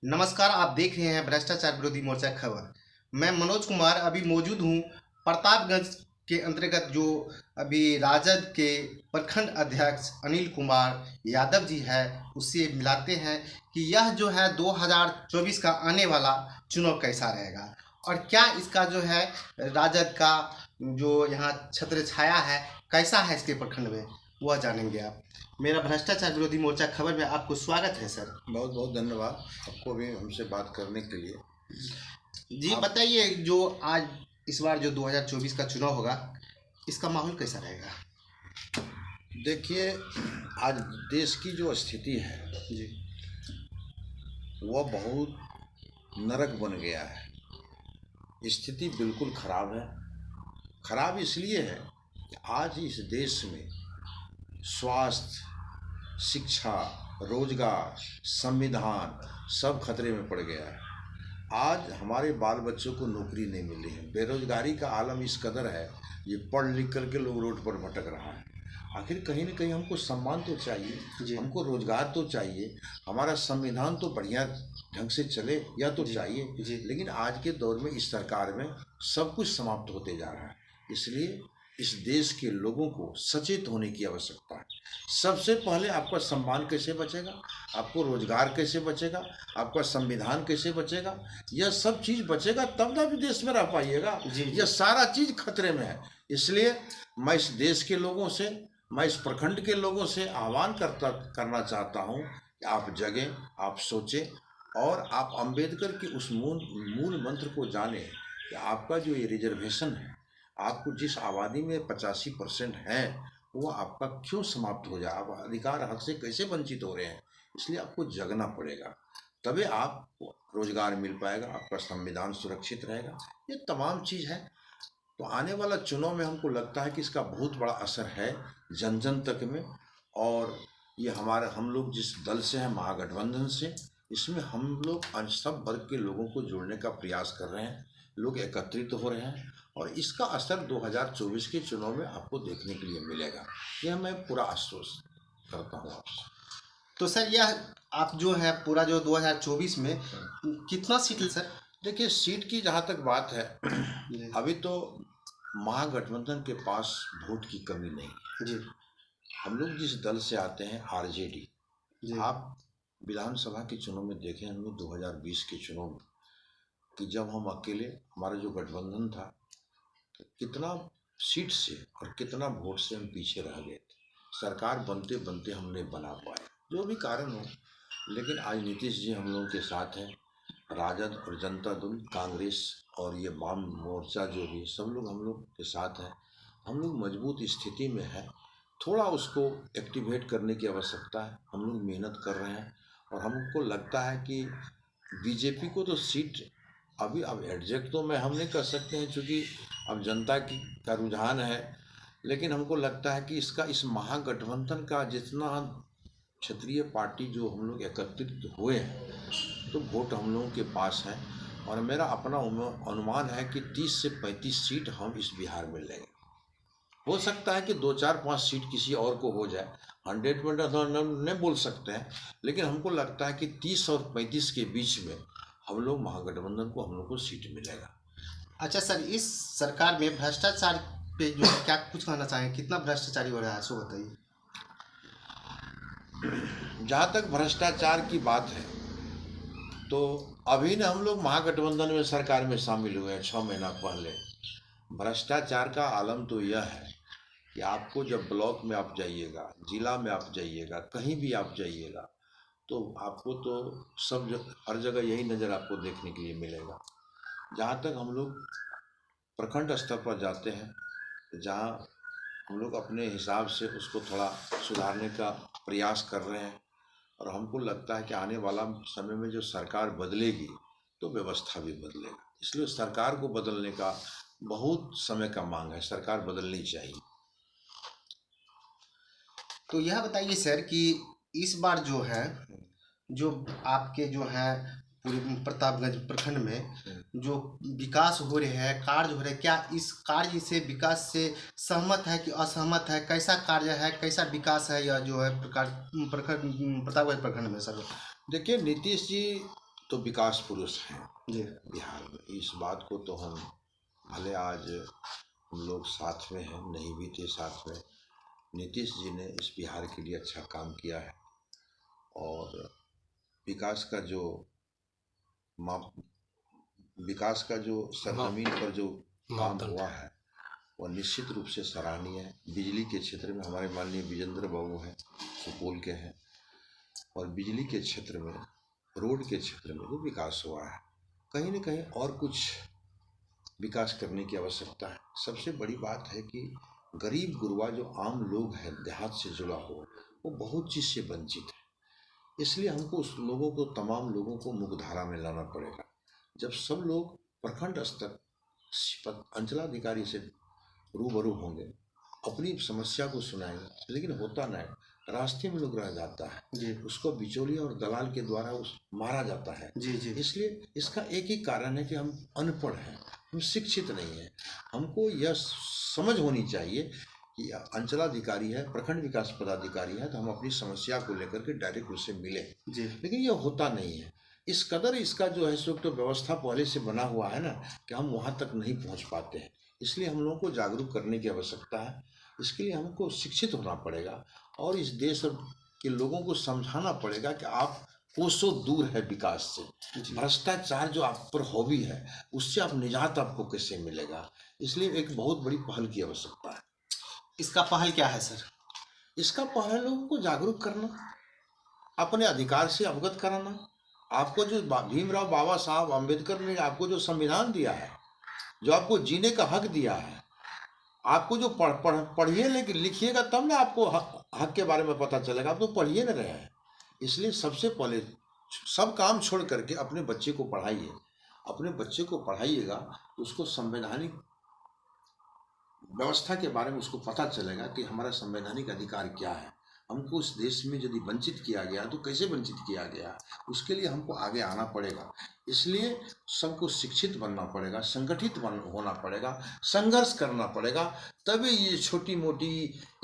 नमस्कार, आप देख रहे हैं भ्रष्टाचार विरोधी मोर्चा खबर। मैं मनोज कुमार अभी मौजूद हूं प्रतापगंज के अंतर्गत जो अभी राजद के प्रखंड अध्यक्ष अनिल कुमार यादव जी है, उससे मिलाते हैं कि यह जो है 2024 का आने वाला चुनाव कैसा रहेगा और क्या इसका जो है राजद का जो यहाँ छत्र छाया है कैसा है इसके प्रखंड में, वह जानेंगे आप। मेरा भ्रष्टाचार विरोधी मोर्चा खबर में आपको स्वागत है सर। बहुत बहुत धन्यवाद आपको भी हमसे बात करने के लिए। जी बताइए, जो आज इस बार जो 2024 का चुनाव होगा, इसका माहौल कैसा रहेगा? देखिए, आज देश की जो स्थिति है जी, वह बहुत नरक बन गया है। स्थिति बिल्कुल खराब है। खराब इसलिए है कि आज इस देश में स्वास्थ्य, शिक्षा, रोजगार, संविधान सब खतरे में पड़ गया है। आज हमारे बाल बच्चों को नौकरी नहीं मिली है। बेरोजगारी का आलम इस कदर है, ये पढ़ लिख करके लोग रोड पर भटक रहा है। आखिर कहीं न कहीं हमको सम्मान तो चाहिए, हमको रोजगार तो चाहिए, हमारा संविधान तो बढ़िया ढंग से चले, यह तो चाहिए। लेकिन आज के दौर में इस सरकार में सब कुछ समाप्त होते जा रहा है। इसलिए इस देश के लोगों को सचेत होने की आवश्यकता है। सबसे पहले आपका सम्मान कैसे बचेगा, आपको रोजगार कैसे बचेगा, आपका संविधान कैसे बचेगा, यह सब चीज़ बचेगा तब ना भी देश में रह पाइएगा। यह सारा चीज़ खतरे में है। इसलिए मैं इस देश के लोगों से, मैं इस प्रखंड के लोगों से आह्वान करना चाहता हूँ कि आप जगें, आप सोचें और आप अंबेडकर के उस मूल मंत्र को जानें कि आपका जो ये रिजर्वेशन है, आपको जिस आबादी में 85% है, वो आपका क्यों समाप्त हो जाए, आप अधिकार हक से कैसे वंचित हो रहे हैं। इसलिए आपको जगना पड़ेगा, तभी आपको रोजगार मिल पाएगा, आपका संविधान सुरक्षित रहेगा। ये तमाम चीज़ है। तो आने वाला चुनाव में हमको लगता है कि इसका बहुत बड़ा असर है जन जन तक में। और ये हम लोग जिस दल से हैं, महागठबंधन से, इसमें हम लोग सब वर्ग के लोगों को जोड़ने का प्रयास कर रहे हैं। लोग एकत्रित हो रहे हैं और इसका असर 2024 के चुनाव में आपको देखने के लिए मिलेगा। यह मैं पूरा आश्वस्त करता हूँ आपसे। तो सर यह आप जो है पूरा जो 2024 में कितना सीट है सर? देखिए, सीट की जहाँ तक बात है, अभी तो महागठबंधन के पास वोट की कमी नहीं है जी। हम लोग जिस दल से आते हैं, आरजेडी, आप विधानसभा के चुनाव में देखें, हमने 2020 के चुनाव में कि जब हम अकेले, हमारा जो गठबंधन था, तो कितना सीट से और कितना वोट से हम पीछे रह गए थे। सरकार बनते बनते हम नहीं बना पाए, जो भी कारण हो। लेकिन आज नीतीश जी हम लोगों के साथ हैं, राजद और जनता दल, कांग्रेस और ये वाम मोर्चा जो भी, सब लोग हम लोग के साथ हैं। हम लोग मजबूत स्थिति में हैं। थोड़ा उसको एक्टिवेट करने की आवश्यकता है। हम लोग मेहनत कर रहे हैं और हमको लगता है कि बीजेपी को तो सीट अभी, अब एडजस्ट तो हम नहीं कर सकते हैं क्योंकि अब जनता का रुझान है। लेकिन हमको लगता है कि इस महागठबंधन का जितना क्षेत्रीय पार्टी जो हम लोग एकत्रित हुए हैं, तो वोट हम लोगों के पास है। और मेरा अपना अनुमान है कि 30 से 35 सीट हम इस बिहार में लेंगे। हो सकता है कि 2, 4, 5 सीट किसी और को हो जाए, 100% नहीं बोल सकते हैं। लेकिन हमको लगता है कि 30 और 35 के बीच में हम लोग महागठबंधन को, हम लोग को सीट मिलेगा। अच्छा सर, इस सरकार में भ्रष्टाचार पे जो क्या कुछ कहना चाहें, कितना भ्रष्टाचारी हो रहा है, सो बताइए। जहाँ तक भ्रष्टाचार की बात है, तो अभी ना हम लोग महागठबंधन में सरकार में शामिल हुए हैं 6 महीना पहले। भ्रष्टाचार का आलम तो यह है कि आपको जब ब्लॉक में आप जाइएगा, जिला में आप जाइएगा, कहीं भी आप जाइएगा, तो आपको तो हर जगह यही नज़र आपको देखने के लिए मिलेगा। जहाँ तक हम लोग प्रखंड स्तर पर जाते हैं, जहाँ हम लोग अपने हिसाब से उसको थोड़ा सुधारने का प्रयास कर रहे हैं। और हमको लगता है कि आने वाला समय में जो सरकार बदलेगी, तो व्यवस्था भी बदलेगा। इसलिए सरकार को बदलने का बहुत समय का मांग है, सरकार बदलनी चाहिए। तो यह बताइए सर कि इस बार जो है, जो आपके जो है पूरे प्रतापगंज प्रखंड में जो विकास हो रहे हैं, कार्य हो रहे हैं, क्या इस कार्य से विकास से सहमत है कि असहमत है? कैसा कार्य है, कैसा विकास है यह जो है प्रखंड प्रतापगंज प्रखंड में सर? देखिए, नीतीश जी तो विकास पुरुष हैं जी बिहार में। इस बात को तो हम भले आज हम लोग साथ में हैं, नहीं भी थे साथ में, नीतीश जी ने इस बिहार के लिए अच्छा काम किया है। और विकास का जो माप विकास का जो सरजमीन पर जो काम हुआ है वह निश्चित रूप से सराहनीय है। बिजली के क्षेत्र में हमारे माननीय विजेंद्र बाबू हैं, सुपौल के हैं, और बिजली के क्षेत्र में, रोड के क्षेत्र में जो विकास हुआ है, कहीं न कहीं और कुछ विकास करने की आवश्यकता है। सबसे बड़ी बात है कि गरीब गुरबा जो आम लोग हैं, देहात से जुड़ा हो, वो बहुत चीज़ से वंचित है। इसलिए हमको उस लोगों को, तमाम लोगों को मुख्यधारा में लाना पड़ेगा। जब सब लोग प्रखंड स्तर अंचलाधिकारी से रूबरू होंगे, अपनी समस्या को सुनाएंगे, लेकिन होता नहीं, रास्ते में लोग रह जाता है जी उसको बिचौलिया और दलाल के द्वारा मारा जाता है। जी जी इसलिए इसका एक ही कारण है कि हम अनपढ़ हैं, हम शिक्षित नहीं हैं। हमको यह समझ होनी चाहिए कि अंचलाधिकारी है, प्रखंड विकास पदाधिकारी है, तो हम अपनी समस्या को लेकर के डायरेक्ट उससे मिले, जी लेकिन यह होता नहीं है। इस कदर इसका जो है सो तो व्यवस्था पहले से बना हुआ है ना, कि हम वहाँ तक नहीं पहुँच पाते हैं। इसलिए हम लोगों को जागरूक करने की आवश्यकता है। इसके लिए हमको शिक्षित होना पड़ेगा और इस देश के लोगों को समझाना पड़ेगा कि आप कोसों दूर है विकास से। भ्रष्टाचार जो आप पर हॉबी है, उससे आप निजात आपको कैसे मिलेगा? इसलिए एक बहुत बड़ी पहल की आवश्यकता है। इसका पहल क्या है सर? इसका पहल लोगों को जागरूक करना, अपने अधिकार से अवगत कराना। आपको जो भीमराव बाबा साहब अम्बेडकर ने आपको जो संविधान दिया है, जो आपको जीने का हक दिया है, आपको जो पढ़िए लिखिएगा तब ना आपको हक के बारे में पता चलेगा। आप तो पढ़िए न रहे हैं। इसलिए सबसे पहले सब काम छोड़ करके अपने बच्चे को पढ़ाइए। अपने बच्चे को पढ़ाइएगा तो उसको संवैधानिक व्यवस्था के बारे में उसको पता चलेगा कि हमारा संवैधानिक अधिकार क्या है। हमको उस देश में यदि वंचित किया गया तो कैसे वंचित किया गया, उसके लिए हमको आगे आना पड़ेगा। इसलिए सबको शिक्षित बनना पड़ेगा, संगठित होना पड़ेगा, संघर्ष करना पड़ेगा, तभी ये छोटी मोटी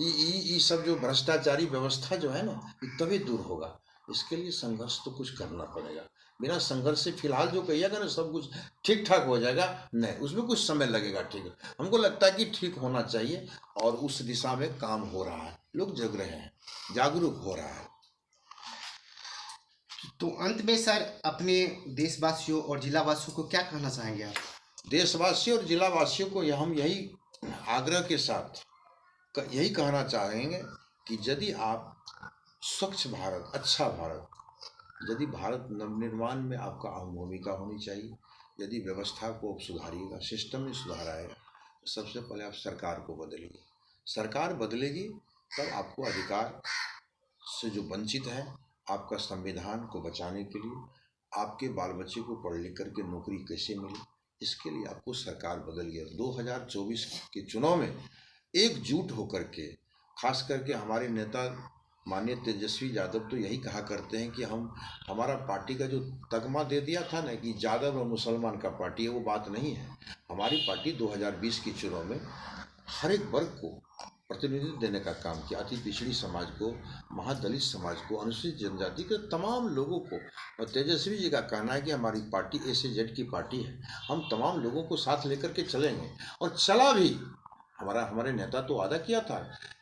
ये सब जो भ्रष्टाचारी व्यवस्था जो है ना, ये तभी दूर होगा। इसके लिए संघर्ष तो कुछ करना पड़ेगा। बिना संघर्ष से फिलहाल जो कहिएगा ना सब कुछ ठीक ठाक हो जाएगा, नहीं, उसमें कुछ समय लगेगा। ठीक है, हमको लगता है कि ठीक होना चाहिए और उस दिशा में काम हो रहा है, लोग जग रहे हैं, जागरूक हो रहा है। तो अंत में सर अपने देशवासियों और जिलावासियों को क्या कहना चाहेंगे आप? देशवासियों और जिलावासियों को हम यही आग्रह के साथ यही कहना चाहेंगे कि यदि आप स्वच्छ भारत, अच्छा भारत, यदि भारत नवनिर्माण में आपका अहम भूमिका होनी चाहिए, यदि व्यवस्था को आप सुधारिएगा, सिस्टम में सुधार आएगा, तो सबसे पहले आप सरकार को बदलिए। सरकार बदलेगी तब आपको अधिकार से जो वंचित है, आपका संविधान को बचाने के लिए, आपके बाल बच्चे को पढ़ लिख करके नौकरी कैसे मिले, इसके लिए आपको सरकार बदलिए। 2024 के चुनाव में एकजुट होकर के, खास करके हमारे नेता माननीय तेजस्वी यादव तो यही कहा करते हैं कि हमारा पार्टी का जो तगमा दे दिया था ना कि यादव और मुसलमान का पार्टी है, वो बात नहीं है। हमारी पार्टी 2020 के चुनाव में हर एक वर्ग को प्रतिनिधित्व देने का काम किया। अति पिछड़ी समाज को, महादलित समाज को, अनुसूचित जनजाति के तमाम लोगों को। और तेजस्वी जी का कहना है कि हमारी पार्टी SAZ की पार्टी है, हम तमाम लोगों को साथ लेकर के चलेंगे, और चला भी। हमारे नेता तो वादा किया था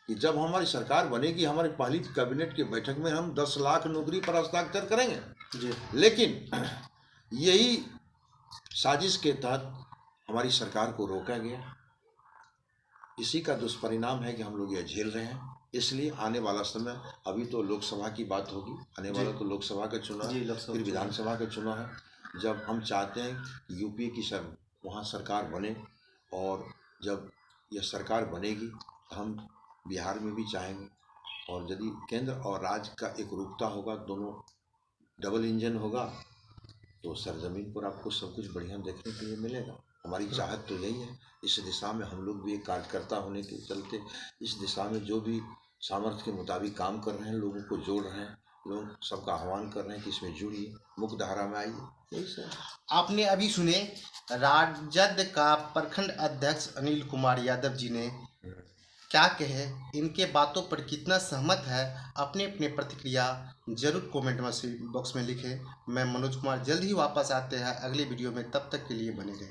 कि जब हमारी सरकार बनेगी, हमारी पहली कैबिनेट की बैठक में हम 10 लाख नौकरी पर हस्ताक्षर करेंगे जी। लेकिन यही साजिश के तहत हमारी सरकार को रोका गया। इसी का दुष्परिणाम है कि हम लोग यह झेल रहे हैं। इसलिए आने वाला समय, अभी तो लोकसभा की बात होगी, आने वाला तो लोकसभा का चुनाव है, फिर विधानसभा का चुनाव है। जब हम चाहते हैं कि यूपी की वहाँ सरकार बने, और जब यह सरकार बनेगी तो हम बिहार में भी चाहेंगे। और यदि केंद्र और राज्य का एक रुकता होगा, दोनों डबल इंजन होगा, तो सरजमीन पर आपको सब कुछ बढ़िया देखने के लिए मिलेगा। हमारी चाहत तो यही है। इस दिशा में हम लोग भी एक कार्यकर्ता होने के चलते इस दिशा में जो भी सामर्थ्य के मुताबिक काम कर रहे हैं, लोगों को जोड़ रहे हैं, लोग सबका आह्वान कर रहे हैं कि इसमें जुड़िए, मुख्य धारा में आइए, यही सब। आपने अभी सुने राजद का प्रखंड अध्यक्ष अनिल कुमार यादव जी ने क्या कहे, इनके बातों पर कितना सहमत है, अपने अपने प्रतिक्रिया जरूर कमेंट बॉक्स में लिखें। मैं मनोज कुमार जल्द ही वापस आते हैं अगली वीडियो में, तब तक के लिए बने रहें।